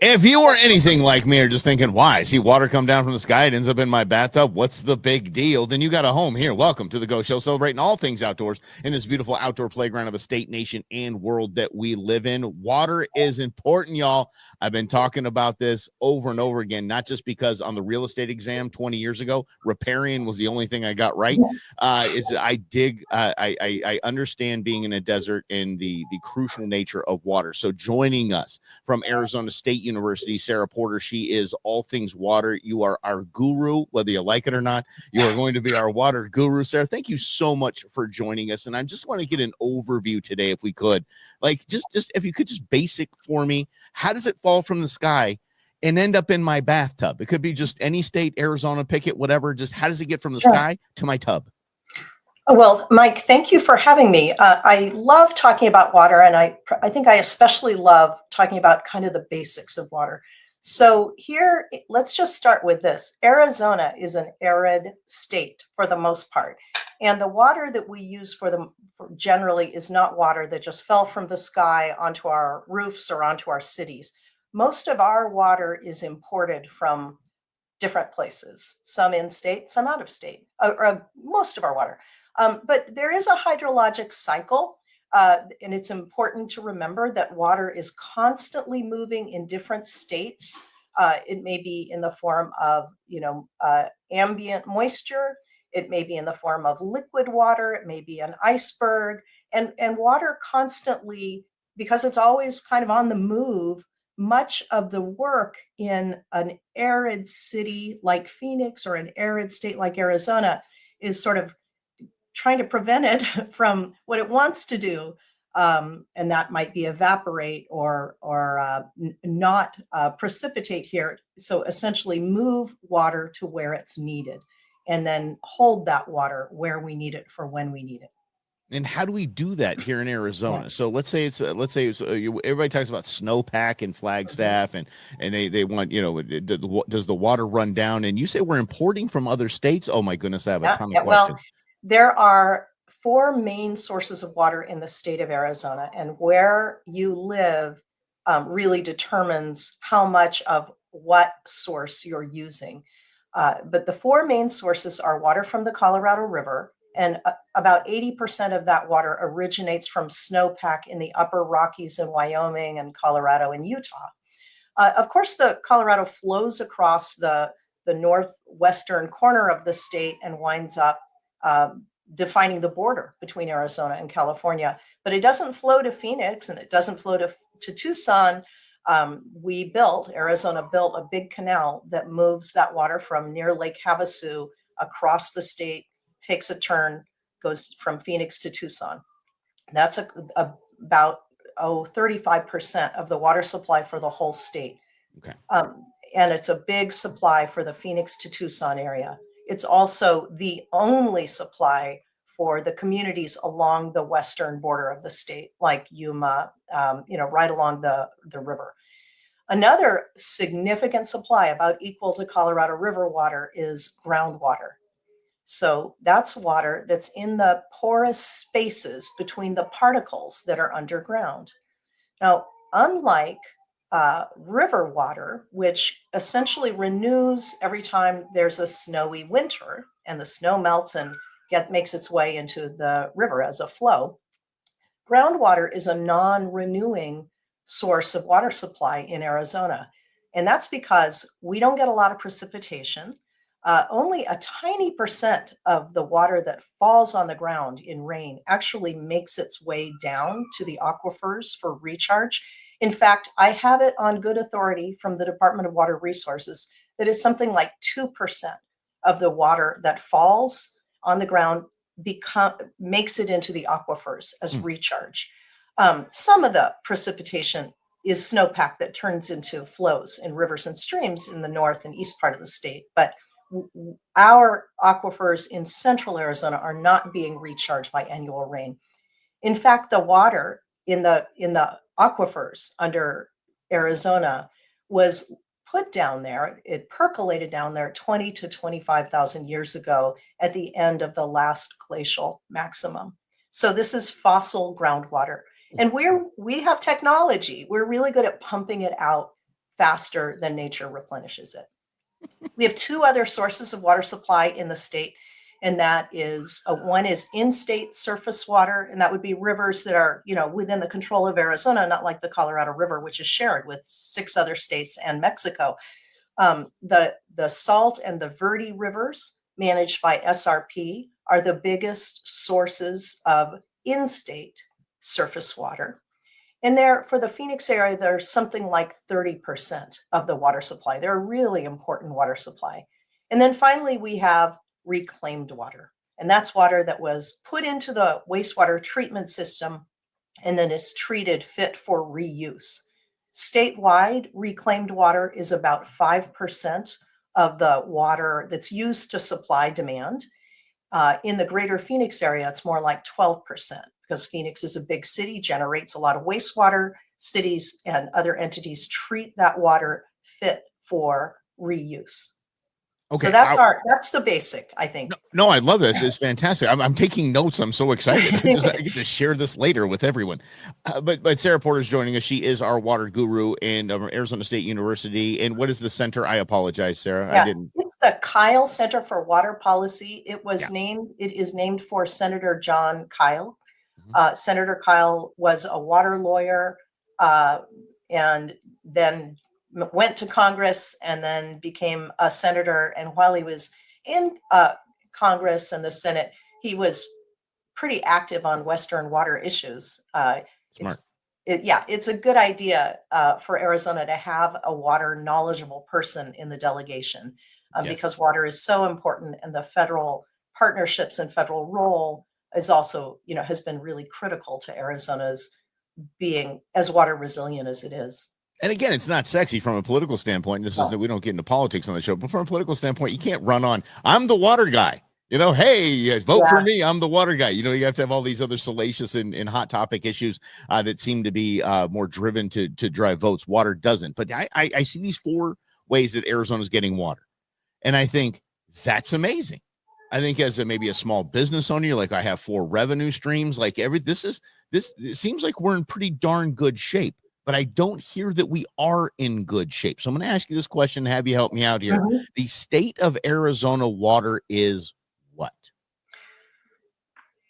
If you were anything like me or just thinking, why? I see water come down from the sky, it ends up in my bathtub. What's the big deal? Then you got a home here. Welcome to the Go Show, celebrating all things outdoors in this beautiful outdoor playground of a state, nation, and world that we live in. Water is important, y'all. I've been talking about this over and over again, not just because on the real estate exam 20 years ago, riparian was the only thing I got right. I understand being in a desert and the crucial nature of water. So joining us from Arizona State University, Sarah Porter. She is all things water. You are our guru, whether you like it or not. You are going to be our water guru, Sarah. Thank you so much for joining us. And I just want to get an overview today, if we could. Like, just if you could just basic for me, how does it fall from the sky and end up in my bathtub? It could be just any state, Arizona, pick it, whatever. Just how does it get from the sky to my tub? Well, Mike, thank you for having me. I love talking about water, and I think I especially love talking about kind of the basics of water. So here, let's just start with this. Arizona is an arid state for the most part, and the water that we use generally is not water that just fell from the sky onto our roofs or onto our cities. Most of our water is imported from different places, some in state, some out of state, or most of our water. But there is a hydrologic cycle, and it's important to remember that water is constantly moving in different states. It may be in the form of, ambient moisture. It may be in the form of liquid water. It may be an iceberg. And water constantly, because it's always kind of on the move, much of the work in an arid city like Phoenix or an arid state like Arizona is sort of trying to prevent it from what it wants to do, and that might be evaporate or not precipitate here. So essentially move water to where it's needed and then hold that water where we need it for when we need it. And how do we do that here in Arizona? Yeah. So let's say it's everybody talks about snowpack and Flagstaff, and they want, does the water run down? And you say we're importing from other states. Oh my goodness, I have a ton of questions. Well, there are 4 main sources of water in the state of Arizona, and where you live really determines how much of what source you're using. But the 4 main sources are water from the Colorado River, and about 80% of that water originates from snowpack in the upper Rockies in Wyoming and Colorado and Utah. Of course, the Colorado flows across the northwestern corner of the state and winds up defining the border between Arizona and California, but it doesn't flow to Phoenix and it doesn't flow to Tucson. Arizona built a big canal that moves that water from near Lake Havasu across the state, takes a turn, goes from Phoenix to Tucson. That's about 35% of the water supply for the whole state. Okay. And it's a big supply for the Phoenix to Tucson area. It's also the only supply for the communities along the western border of the state, like Yuma, right along the river. Another significant supply, about equal to Colorado River water, is groundwater. So that's water that's in the porous spaces between the particles that are underground. Now, unlike river water, which essentially renews every time there's a snowy winter and the snow melts and makes its way into the river as a flow, groundwater is a non-renewing source of water supply in Arizona. And that's because we don't get a lot of precipitation. Only a tiny percent of the water that falls on the ground in rain actually makes its way down to the aquifers for recharge. In fact, I have it on good authority from the Department of Water Resources that is something like 2% of the water that falls on the ground makes it into the aquifers as recharge. Some of the precipitation is snowpack that turns into flows in rivers and streams in the north and east part of the state, but our aquifers in central Arizona are not being recharged by annual rain. In fact, the water in the aquifers under Arizona was put down there. It percolated down there 20 to 25,000 years ago at the end of the last glacial maximum. So this is fossil groundwater. And we have technology. We're really good at pumping it out faster than nature replenishes it. We have two other sources of water supply in the state, and that is one is in-state surface water, and that would be rivers that are, within the control of Arizona, not like the Colorado River, which is shared with 6 other states and Mexico. The Salt and the Verde rivers, managed by SRP, are the biggest sources of in-state surface water. And there, for the Phoenix area, there's something like 30% of the water supply. They're a really important water supply. And then finally, we have reclaimed water. And that's water that was put into the wastewater treatment system and then is treated fit for reuse. Statewide, reclaimed water is about 5% of the water that's used to supply demand. In the greater Phoenix area, it's more like 12%, because Phoenix is a big city, generates a lot of wastewater. Cities and other entities treat that water fit for reuse. Okay, So that's the basic, I think. No, I love this. It's fantastic. I'm taking notes. I'm so excited. I get to share this later with everyone. But Sarah Porter's joining us. She is our water guru in Arizona State University. And what is the center? I apologize, Sarah. Yeah, I didn't. It's the Kyle Center for Water Policy. It is named for Senator John Kyle. Senator Kyle was a water lawyer and then went to Congress and then became a senator. And while he was in Congress and the Senate, he was pretty active on Western water issues. It's a good idea for Arizona to have a water knowledgeable person in the delegation because water is so important, and the federal partnerships and federal role is also, has been really critical to Arizona's being as water resilient as it is. And again, it's not sexy from a political standpoint. We don't get into politics on the show, but from a political standpoint, you can't run on, I'm the water guy. Hey, vote for me. I'm the water guy. You have to have all these other salacious and hot topic issues that seem to be more driven to drive votes. Water doesn't. But I see these 4 ways that Arizona's getting water. And I think that's amazing. I think as maybe a small business owner, you're like, I have 4 revenue streams. Like it seems like we're in pretty darn good shape. But I don't hear that we are in good shape. So I'm going to ask you this question and have you help me out here. Mm-hmm. The state of Arizona water is what?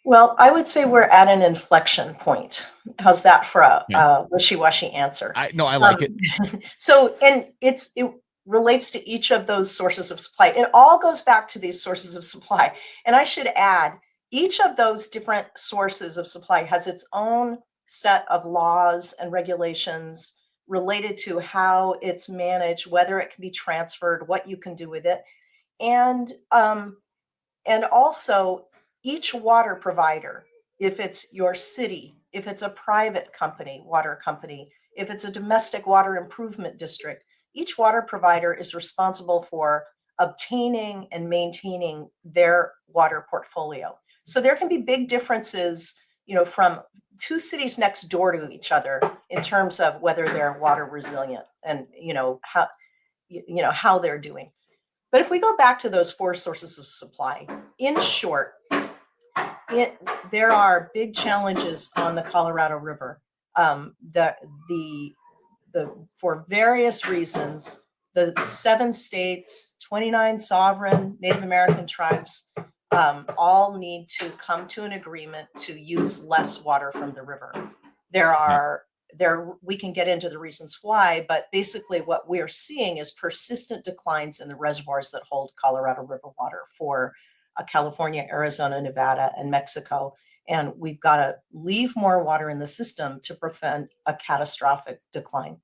Well, I would say we're at an inflection point. How's that for a wishy-washy answer? I like it. So, and it relates to each of those sources of supply. It all goes back to these sources of supply. And I should add, each of those different sources of supply has its own set of laws and regulations related to how it's managed, whether it can be transferred, what you can do with it. And also each water provider, if it's your city, if it's a private company, water company, if it's a domestic water improvement district, each water provider is responsible for obtaining and maintaining their water portfolio. So there can be big differences, from 2 cities next door to each other in terms of whether they're water resilient and how they're doing. But if we go back to those 4 sources of supply, in short, there are big challenges on the Colorado River. For various reasons, the 7 states, 29 sovereign Native American tribes, all need to come to an agreement to use less water from the river. We can get into the reasons why, but basically what we're seeing is persistent declines in the reservoirs that hold Colorado River water for California, Arizona, Nevada, and Mexico. And we've got to leave more water in the system to prevent a catastrophic decline.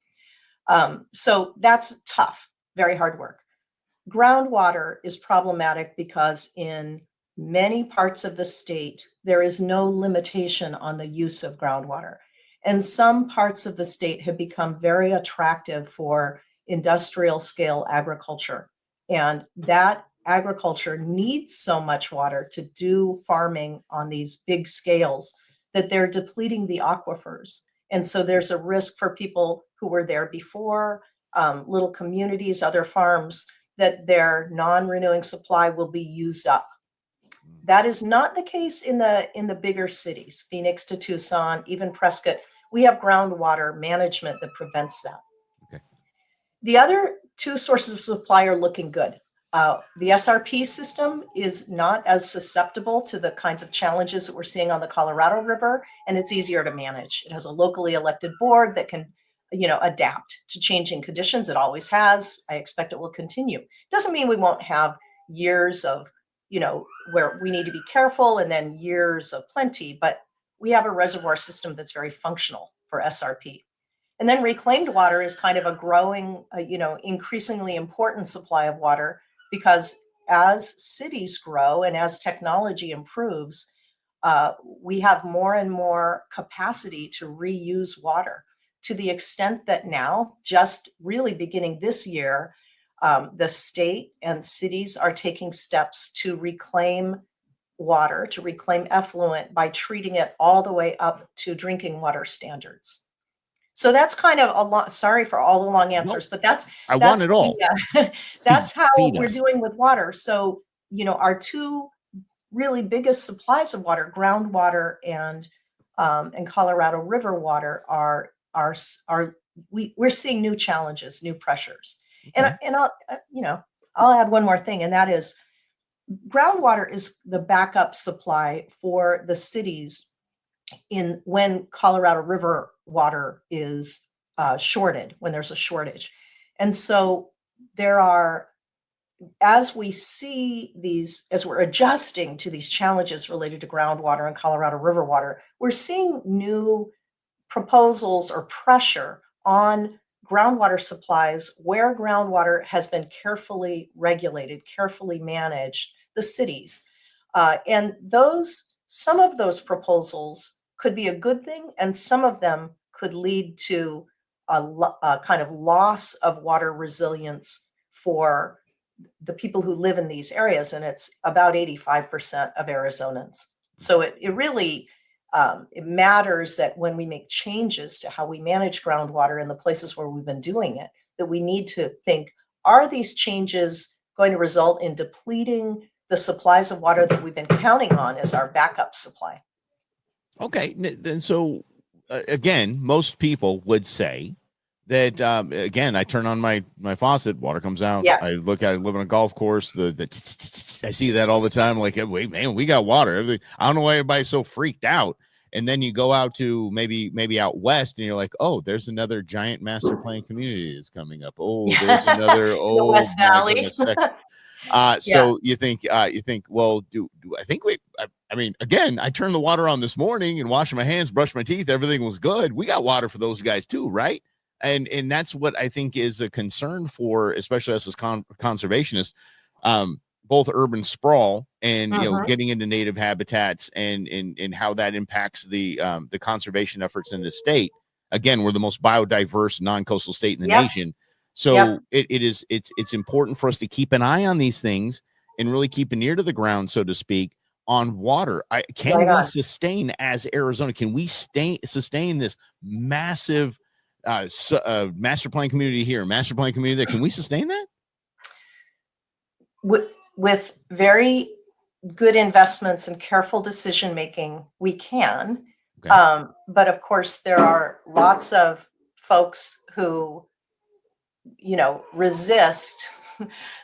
So that's tough, very hard work. Groundwater is problematic because in many parts of the state, there is no limitation on the use of groundwater. And some parts of the state have become very attractive for industrial scale agriculture. And that agriculture needs so much water to do farming on these big scales that they're depleting the aquifers. And so there's a risk for people who were there before, little communities, other farms, that their non-renewing supply will be used up. That is not the case in the bigger cities, Phoenix to Tucson, even Prescott. We have groundwater management that prevents that. Okay. The other two sources of supply are looking good. The SRP system is not as susceptible to the kinds of challenges that we're seeing on the Colorado River, and it's easier to manage. It has a locally elected board that can, adapt to changing conditions. It always has. I expect it will continue. Doesn't mean we won't have years of, where we need to be careful and then years of plenty, but we have a reservoir system that's very functional for SRP. And then reclaimed water is kind of a growing, increasingly important supply of water, because as cities grow and as technology improves, we have more and more capacity to reuse water, to the extent that now, just really beginning this year, the state and cities are taking steps to reclaim water, to reclaim effluent by treating it all the way up to drinking water standards. So that's kind of a lot. Sorry for all the long answers, Nope. but that's I want it all. that's how Feed we're us. doing with water. So, our two really biggest supplies of water, groundwater and Colorado River water, we're seeing new challenges, new pressures. Okay. And I'll add one more thing, and that is groundwater is the backup supply for the cities when Colorado River water is shorted, when there's a shortage. And so as we're adjusting to these challenges related to groundwater and Colorado River water, we're seeing new proposals or pressure on groundwater supplies where groundwater has been carefully regulated, carefully managed, the cities. And some of those proposals could be a good thing, and some of them could lead to a kind of loss of water resilience for the people who live in these areas, and it's about 85% of Arizonans. So it really it matters that when we make changes to how we manage groundwater in the places where we've been doing it, that we need to think, are these changes going to result in depleting the supplies of water that we've been counting on as our backup supply? Okay. Then so again, most people would say that again, I turn on my faucet, water comes out. Yeah. I live on a golf course. I see that all the time. Like, wait, man, we got water. I don't know why everybody's so freaked out. And then you go out to maybe out west, and you're like, oh, there's another giant master plan community that's coming up. Oh, there's another. The Oh West my Valley. goodness. Yeah. So you think, well, do I think I mean, again, I turned the water on this morning and washing my hands, brushed my teeth. Everything was good. We got water for those guys too, right? And that's what I think is a concern for, especially us as conservationists, both urban sprawl and Mhm. getting into native habitats and how that impacts the conservation efforts in the state. Again, we're the most biodiverse non-coastal state in the Yep. nation. Yep. So it's important for us to keep an eye on these things and really keep an ear to the ground, so to speak, on water. Can Right we on. sustain as Arizona? Can we sustain this massive master plan community here, master plan community there? Can we sustain that? With very good investments and careful decision making, we can. Okay. But of course, there are lots of folks who, resist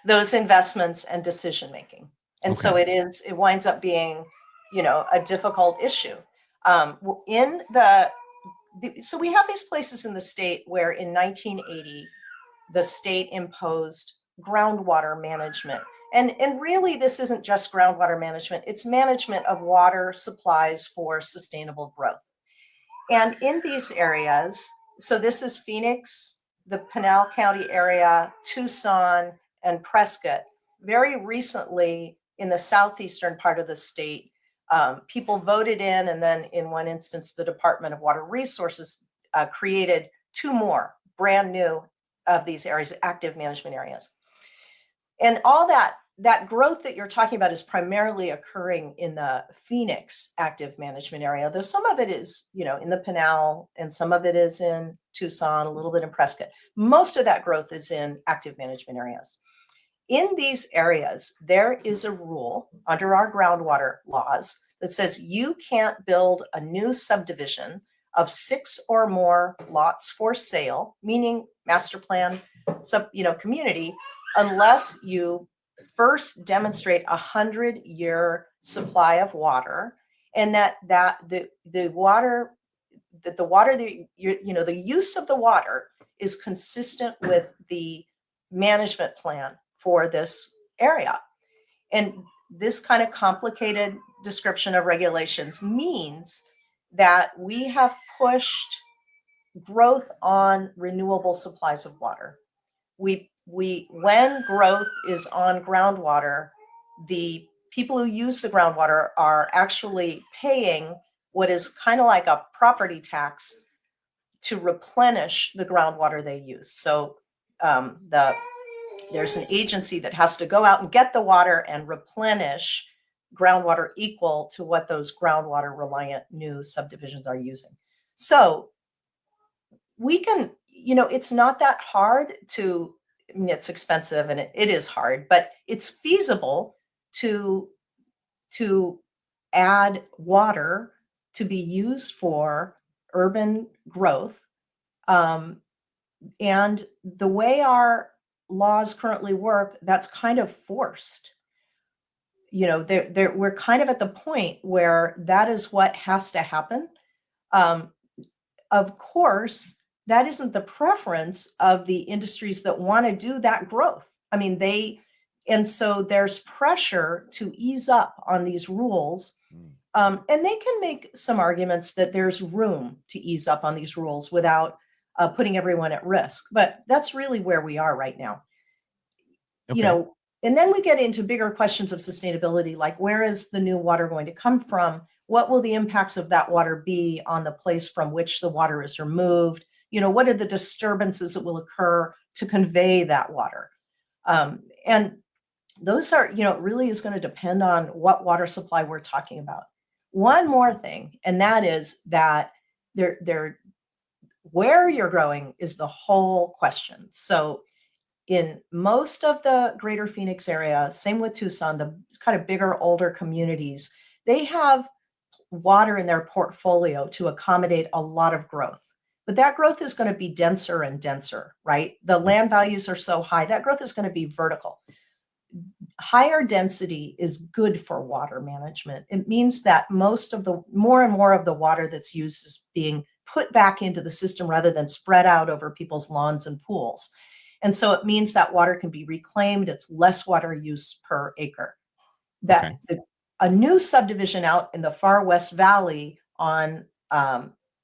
those investments and decision making. And Okay. so it winds up being, a difficult issue. In so we have these places in the state where in 1980, the state imposed groundwater management. And really, this isn't just groundwater management, it's management of water supplies for sustainable growth. And in these areas, so this is Phoenix, the Pinal County area, Tucson, and Prescott. Very recently, in the southeastern part of the state, people voted in, and then in one instance, the Department of Water Resources created two more brand new of these areas, active management areas. And all that growth that you're talking about is primarily occurring in the Phoenix active management area, though some of it is, in the Pinal, and some of it is in Tucson, a little bit in Prescott. Most of that growth is in active management areas. In these areas, there is a rule under our groundwater laws that says you can't build a new subdivision of 6 or more lots for sale, meaning master plan community, unless you first demonstrate 100-year supply of water, and that the water the use of the water is consistent with the management plan for this area. And this kind of complicated description of regulations means that we have pushed growth on renewable supplies of water. When growth is on groundwater, the people who use the groundwater are actually paying what is kind of like a property tax to replenish the groundwater they use. So there's an agency that has to go out and get the water and replenish groundwater equal to what those groundwater reliant new subdivisions are using. So we can, it's not that hard to, it's expensive and it is hard, but it's feasible to add water to be used for urban growth. And the way our laws currently work, that's kind of forced. We're kind of at the point where that is what has to happen. Of course, that isn't the preference of the industries that want to do that growth. I mean, and so there's pressure to ease up on these rules. And they can make some arguments that there's room to ease up on these rules without putting everyone at risk. But that's really where we are right now. Okay. And then we get into bigger questions of sustainability, like where is the new water going to come from? What will the impacts of that water be on the place from which the water is removed? What are the disturbances that will occur to convey that water? And those are, it really is going to depend on what water supply we're talking about. One more thing, and that is that where you're growing is the whole question. So in most of the greater Phoenix area, same with Tucson, the kind of bigger, older communities, they have water in their portfolio to accommodate a lot of growth. But that growth is going to be denser and denser, right? The land values are so high, that growth is going to be vertical. Higher density is good for water management. It means that more and more of the water that's used is being put back into the system rather than spread out over people's lawns and pools. And so it means that water can be reclaimed. It's less water use per acre. A new subdivision out in the far West Valley on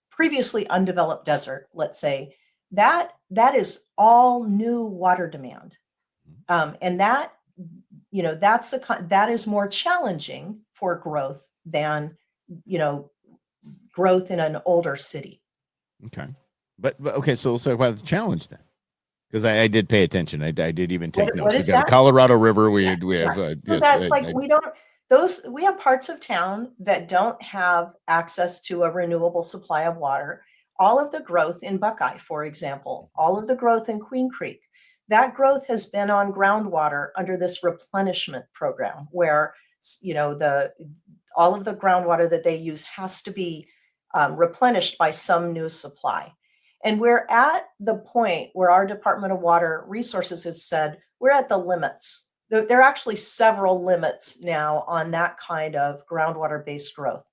previously undeveloped desert, let's say, that is all new water demand. And that is more challenging for growth than, growth in an older city. Okay. But okay, so let's talk about the challenge then. Because I did pay attention. I did even take notes. We got the Colorado River. We have we have parts of town that don't have access to a renewable supply of water. All of the growth in Buckeye, for example, all of the growth in Queen Creek, that growth has been on groundwater under this replenishment program where, all of the groundwater that they use has to be replenished by some new supply. And we're at the point where our Department of Water Resources has said, we're at the limits. There are actually several limits now on that kind of groundwater-based growth.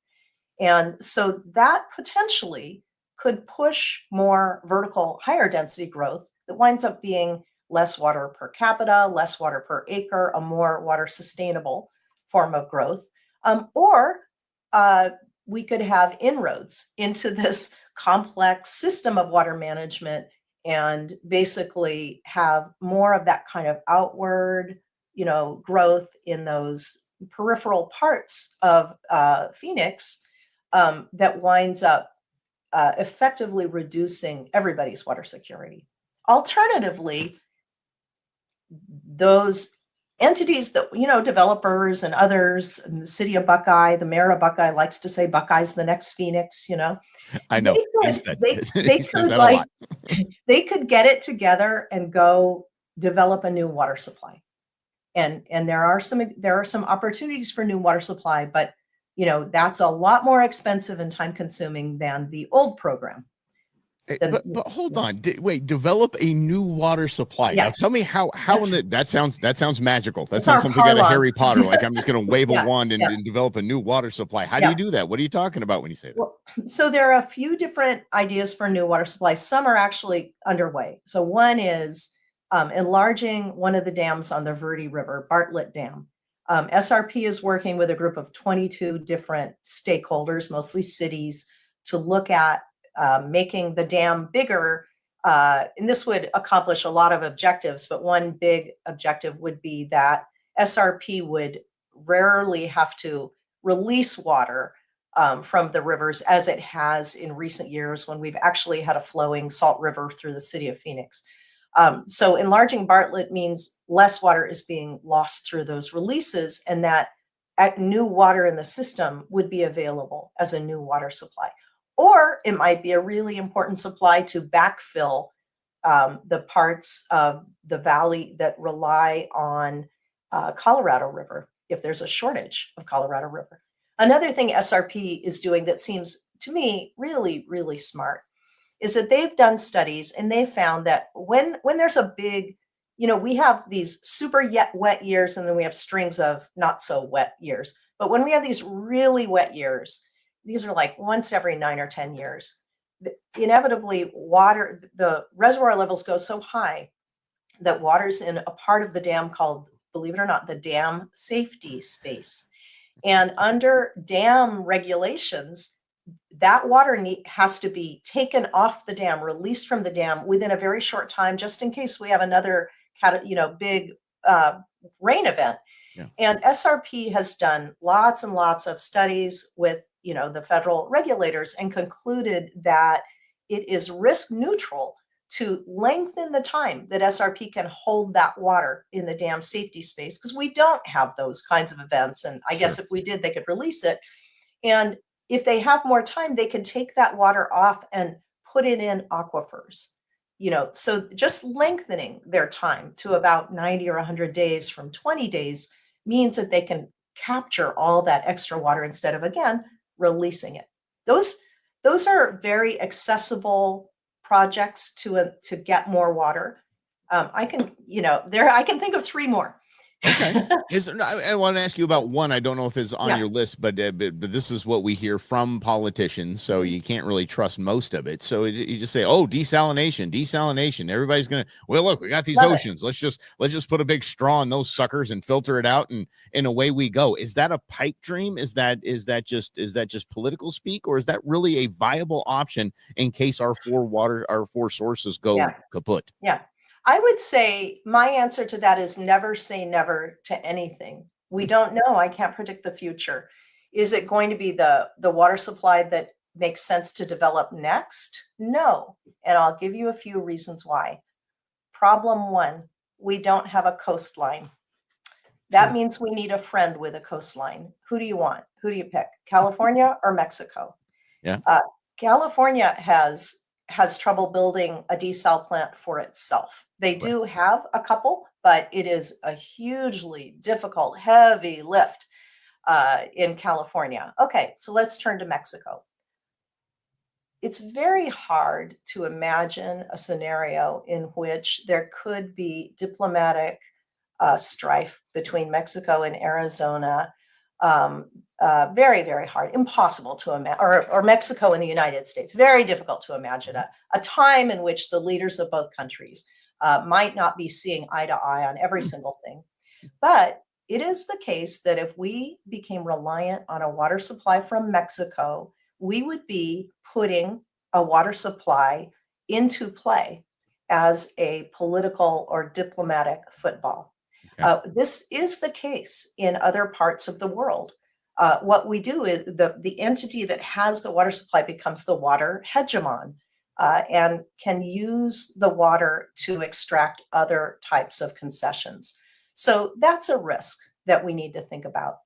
And so that potentially could push more vertical, higher density growth that winds up being less water per capita, less water per acre, a more water sustainable form of growth. Or we could have inroads into this complex system of water management and basically have more of that kind of outward, growth in those peripheral parts of Phoenix that winds up effectively reducing everybody's water security. Alternatively, those entities that, developers and others, and the city of Buckeye, the mayor of Buckeye likes to say Buckeye's the next Phoenix, I know. They could get it together and go develop a new water supply. And there are some opportunities for new water supply, but that's a lot more expensive and time consuming than the old program. Then But hold on. Wait, develop a new water supply. Now yeah, tell me how in that's that sounds magical. That that's sounds our something out of parlance. Harry Potter. Like I'm just going to wave a Yeah, wand yeah, and develop a new water supply. How do you yeah. do that? What are you talking about when you say that? Well, so there are a few different ideas for new water supply. Some are actually underway. So one is enlarging one of the dams on the Verde River, Bartlett Dam. SRP is working with a group of 22 different stakeholders, mostly cities, to look at making the dam bigger. And this would accomplish a lot of objectives, but one big objective would be that SRP would rarely have to release water from the rivers as it has in recent years when we've actually had a flowing salt river through the city of Phoenix. So enlarging Bartlett means less water is being lost through those releases, and that new water in the system would be available as a new water supply. Or it might be a really important supply to backfill the parts of the valley that rely on Colorado River if there's a shortage of Colorado River. Another thing SRP is doing that seems to me really, really smart is that they've done studies and they found that when there's a big, we have these super wet years and then we have strings of not so wet years. But when we have these really wet years, these are like once every 9 or 10 years, inevitably the reservoir levels go so high that water's in a part of the dam called, believe it or not, the dam safety space. And under dam regulations, that water has to be taken off the dam, released from the dam within a very short time, just in case we have another big rain event. Yeah. And SRP has done lots and lots of studies with the federal regulators and concluded that it is risk neutral to lengthen the time that SRP can hold that water in the dam safety space, because we don't have those kinds of events. And I guess Sure. if we did, they could release it. And if they have more time, they can take that water off and put it in aquifers. So just lengthening their time to about 90 or 100 days from 20 days means that they can capture all that extra water instead of, again, releasing it. Those are very accessible projects to get more water. I can think of three more. Okay. I want to ask you about one. I don't know if it's on Yeah. your list, but this is what we hear from politicians, so you can't really trust most of it. So you just say, "Oh, desalination." Everybody's gonna. Well, look, we got these Love it. oceans. Let's just put a big straw in those suckers and filter it out, and away we go. Is that a pipe dream? Is that just political speak, or is that really a viable option in case our four sources go Yeah. kaput? Yeah. I would say my answer to that is never say never to anything. We don't know. I can't predict the future. Is it going to be the water supply that makes sense to develop next? No. And I'll give you a few reasons why. Problem one, we don't have a coastline. That Sure. means we need a friend with a coastline. Who do you want? Who do you pick? California or Mexico? Yeah. California has trouble building a desal plant for itself. They Right. do have a couple, but it is a hugely difficult, heavy lift in California. Okay, so let's turn to Mexico. It's very hard to imagine a scenario in which there could be diplomatic strife between Mexico and Arizona. Very, very hard, impossible to imagine, or Mexico and the United States. Very difficult to imagine a time in which the leaders of both countries might not be seeing eye to eye on every single thing. But it is the case that if we became reliant on a water supply from Mexico, we would be putting a water supply into play as a political or diplomatic football. Okay. This is the case in other parts of the world. What we do is the entity that has the water supply becomes the water hegemon and can use the water to extract other types of concessions. So that's a risk that we need to think about.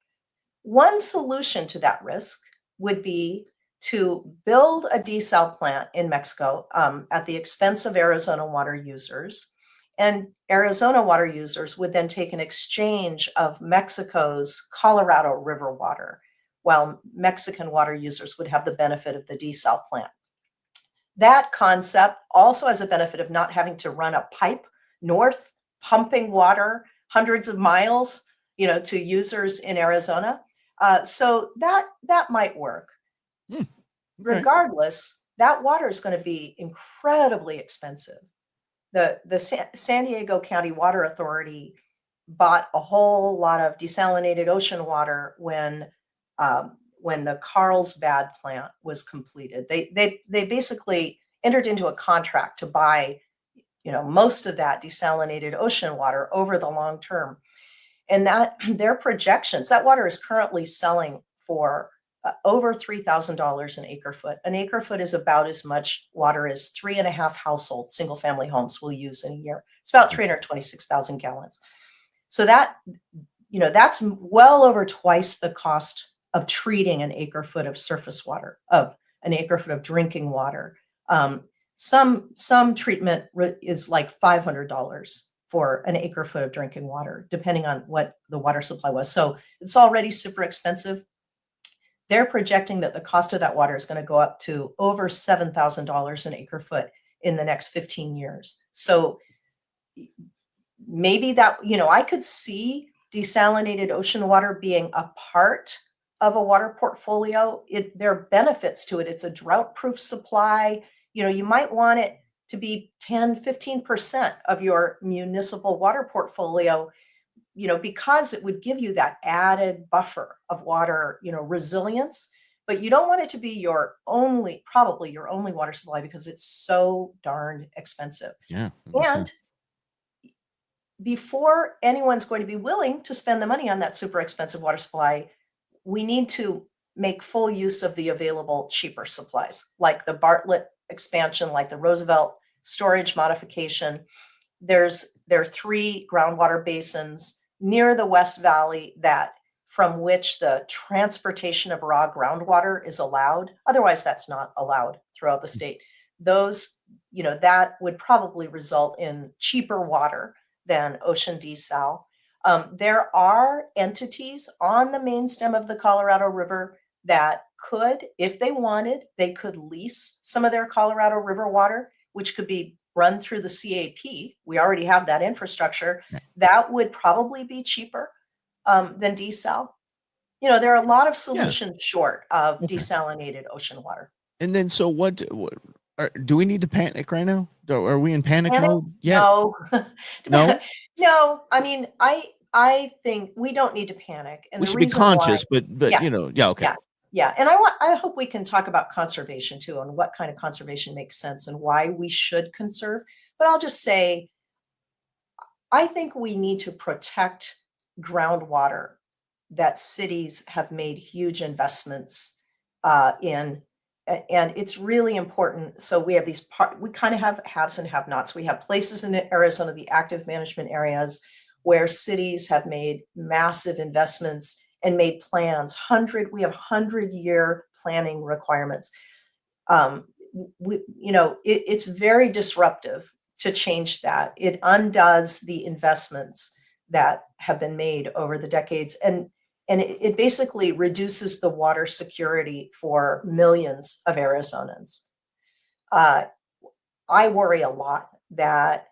One solution to that risk would be to build a desal plant in Mexico at the expense of Arizona water users. And Arizona water users would then take an exchange of Mexico's Colorado River water, while Mexican water users would have the benefit of the desal plant. that concept also has a benefit of not having to run a pipe north, pumping water hundreds of miles, to users in Arizona. So that might work. Hmm. Okay. Regardless, that water is going to be incredibly expensive. The San Diego County Water Authority bought a whole lot of desalinated ocean water when the Carlsbad plant was completed. They basically entered into a contract to buy most of that desalinated ocean water over the long term. And that their projections, that water is currently selling for over $3,000 an acre foot. An acre foot is about as much water as 3.5 households, single family homes, will use in a year. It's about 326,000 gallons. So that's well over twice the cost of treating an acre foot of surface water, of an acre foot of drinking water. Some treatment is like $500 for an acre foot of drinking water, depending on what the water supply was. So it's already super expensive. They're projecting that the cost of that water is going to go up to over $7,000 an acre foot in the next 15 years. So maybe that, I could see desalinated ocean water being a part of a water portfolio. There are benefits to it. It's a drought-proof supply. You might want it to be 10, 15% of your municipal water portfolio, because it would give you that added buffer of water, resilience. But you don't want it to be probably your only water supply, because it's so darn expensive. Yeah. And before anyone's going to be willing to spend the money on that super expensive water supply, we need to make full use of the available cheaper supplies, like the Bartlett expansion, like the Roosevelt storage modification. There are 3 groundwater basins near the West Valley from which the transportation of raw groundwater is allowed. Otherwise, that's not allowed throughout the state. That would probably result in cheaper water than ocean desal. There are entities on the main stem of the Colorado River that could, if they wanted, they could lease some of their Colorado River water, which could be run through the CAP. We already have that infrastructure. That would probably be cheaper than desal. There are a lot of solutions short of desalinated ocean water. And then, so what do we need to panic right now? Are we in panic mode? Yeah. No. No. No. I mean, I think we don't need to panic. And We the should be reason why, conscious, but yeah, yeah, okay. yeah, yeah. And I hope we can talk about conservation too, and what kind of conservation makes sense and why we should conserve. But I'll just say, I think we need to protect groundwater that cities have made huge investments in. And it's really important. So we have we kind of have haves and have nots. We have places in Arizona, the active management areas, where cities have made massive investments and made plans. We have 100-year planning requirements. It's very disruptive to change that. It undoes the investments that have been made over the decades. And it basically reduces the water security for millions of Arizonans. I worry a lot that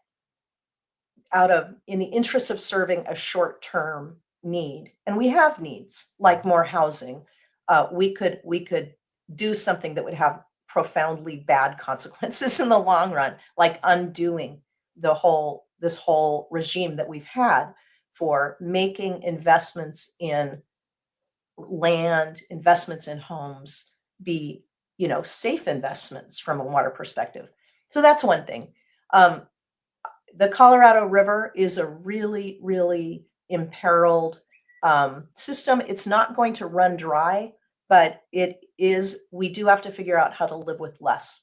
in the interest of serving a short-term need, and we have needs like more housing, we could do something that would have profoundly bad consequences in the long run, like undoing this whole regime that we've had for making investments in land, investments in homes be, safe investments from a water perspective. So that's one thing. The Colorado River is a really, really imperiled system. It's not going to run dry, but we do have to figure out how to live with less.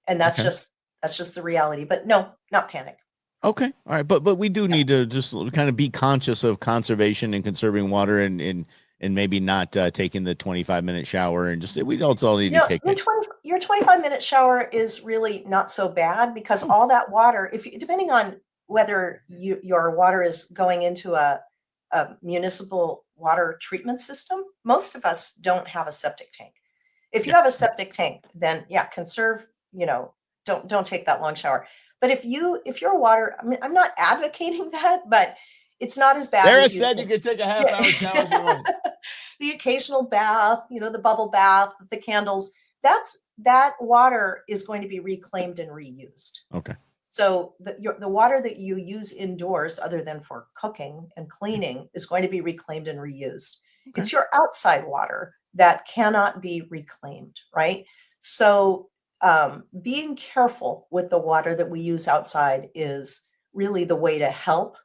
And that's just the reality. But no, not panic. Okay. All right. But we do need to just kind of be conscious of conservation and conserving water, and maybe not taking the 25-minute shower, and just we also need to take your 25-minute shower is really not so bad, because all that water, depending on whether your water is going into a municipal water treatment system, most of us don't have a septic tank. If you have a septic tank, then conserve don't take that long shower. But if your water, I mean, I'm not advocating that, but it's not as bad Sarah as you said you think. could take a half-hour shower if you want. The occasional bath, the bubble bath, the candles, that water is going to be reclaimed and reused. Okay. So the water that you use indoors, other than for cooking and cleaning, is going to be reclaimed and reused. Okay. It's your outside water that cannot be reclaimed, right? So being careful with the water that we use outside is really the way to help.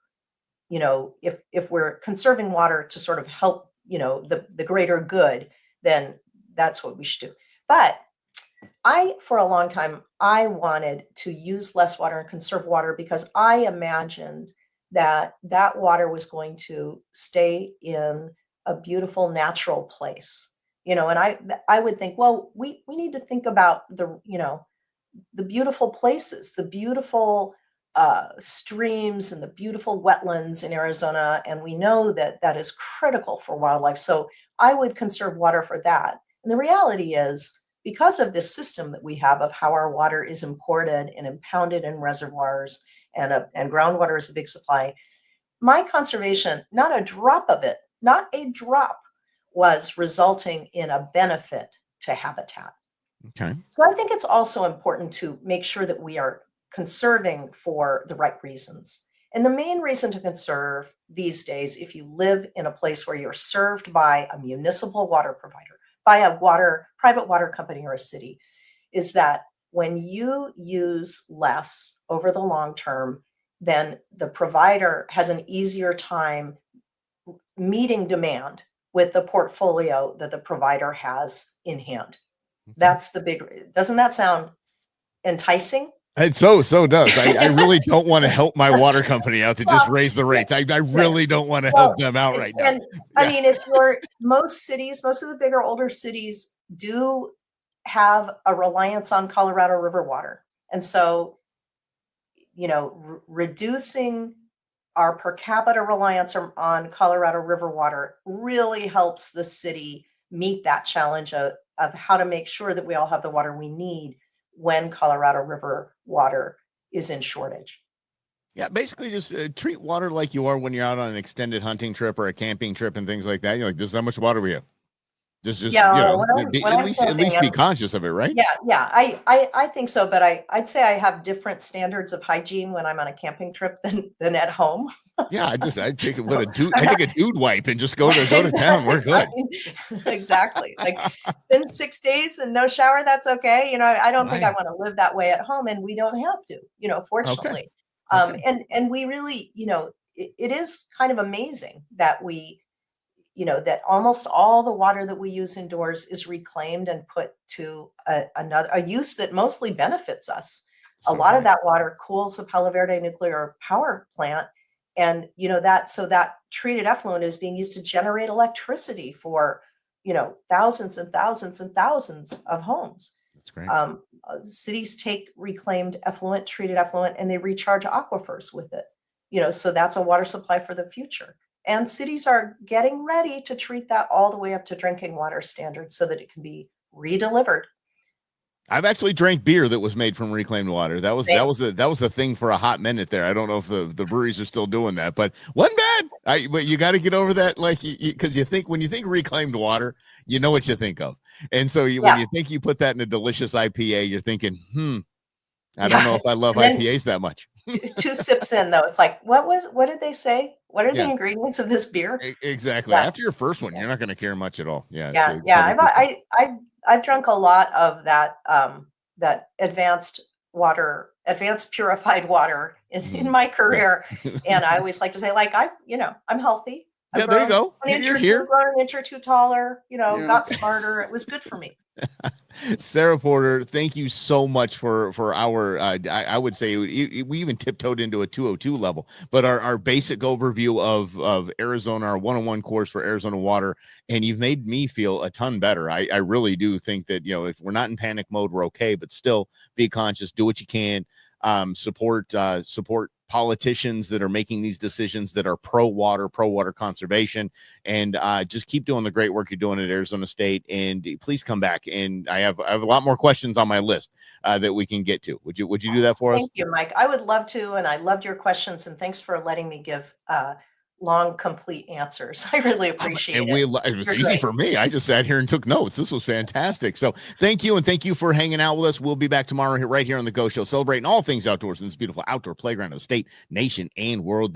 If we're conserving water to sort of help, the greater good, then that's what we should do. But for a long time, I wanted to use less water and conserve water because I imagined that water was going to stay in a beautiful natural place. And I would think, well, we need to think about the beautiful places, the beautiful streams and the beautiful wetlands in Arizona. And we know that is critical for wildlife. So I would conserve water for that. And the reality is, because of this system that we have of how our water is imported and impounded in reservoirs, and groundwater is a big supply, my conservation, not a drop of it, not a drop, was resulting in a benefit to habitat. Okay. So I think it's also important to make sure that we are conserving for the right reasons. And the main reason to conserve these days, if you live in a place where you're served by a municipal water provider, by a private water company or a city, is that when you use less over the long term, then the provider has an easier time meeting demand with the portfolio that the provider has in hand. That's the big. Doesn't that sound enticing? It so does. I really don't want to help my water company out to just raise the rates. I really don't want to help them out right now. And I mean, most of the bigger, older cities do have a reliance on Colorado River water. And so, reducing our per capita reliance on Colorado River water really helps the city meet that challenge of how to make sure that we all have the water we need when Colorado River water is in shortage. Yeah, basically just treat water like you are when you're out on an extended hunting trip or a camping trip and things like that. You're like, this is how much water we have. Just at least be conscious of it, right? Yeah. I think so, but I'd say I have different standards of hygiene when I'm on a camping trip than at home. Yeah, I take a dude wipe and just go to town. We're good. Exactly. Like, been 6 days and no shower, that's okay. I don't think I Right. want to live that way at home, and we don't have to, fortunately. Okay. And we really, it is kind of amazing that that almost all the water that we use indoors is reclaimed and put to a use that mostly benefits us. A lot of that water cools the Palo Verde nuclear power plant. And, that treated effluent is being used to generate electricity for, thousands and thousands and thousands of homes. That's great. Cities take reclaimed effluent, treated effluent, and they recharge aquifers with it. So that's a water supply for the future. And cities are getting ready to treat that all the way up to drinking water standards so that it can be redelivered. I've actually drank beer that was made from reclaimed water. That was the thing for a hot minute there. I don't know if the breweries are still doing that, but wasn't bad. But you got to get over that, like, because when you think reclaimed water, you know what you think of, and so when you think you put that in a delicious IPA, you're thinking, I don't know if I love IPAs that much. 2 sips in, though, it's like, what did they say? What are the ingredients of this beer? Exactly. Yeah. After your first one, you're not going to care much at all. Yeah. I've drunk a lot of that that advanced purified water in my career, and I always like to say, like, I'm healthy. There you go. You're here. Grown an inch or two taller. Got smarter. It was good for me. Sarah Porter, thank you so much for our I would say we even tiptoed into a 202 level, but our basic overview of Arizona, our 101 course for Arizona water, and you've made me feel a ton better. I really do think that, if we're not in panic mode, we're okay, but still be conscious, do what you can, support politicians that are making these decisions that are pro water conservation, and just keep doing the great work you're doing at Arizona State. And please come back. And I have a lot more questions on my list that we can get to. Would you do that for us? Thank you, Mike. I would love to, and I loved your questions, and thanks for letting me give long, complete answers. I really appreciate And it. it was You're easy great. for me. I just sat here and took notes. This was fantastic. So thank you. And thank you for hanging out with us. We'll be back tomorrow right here on the Go Show, celebrating all things outdoors in this beautiful outdoor playground of state, nation, and world.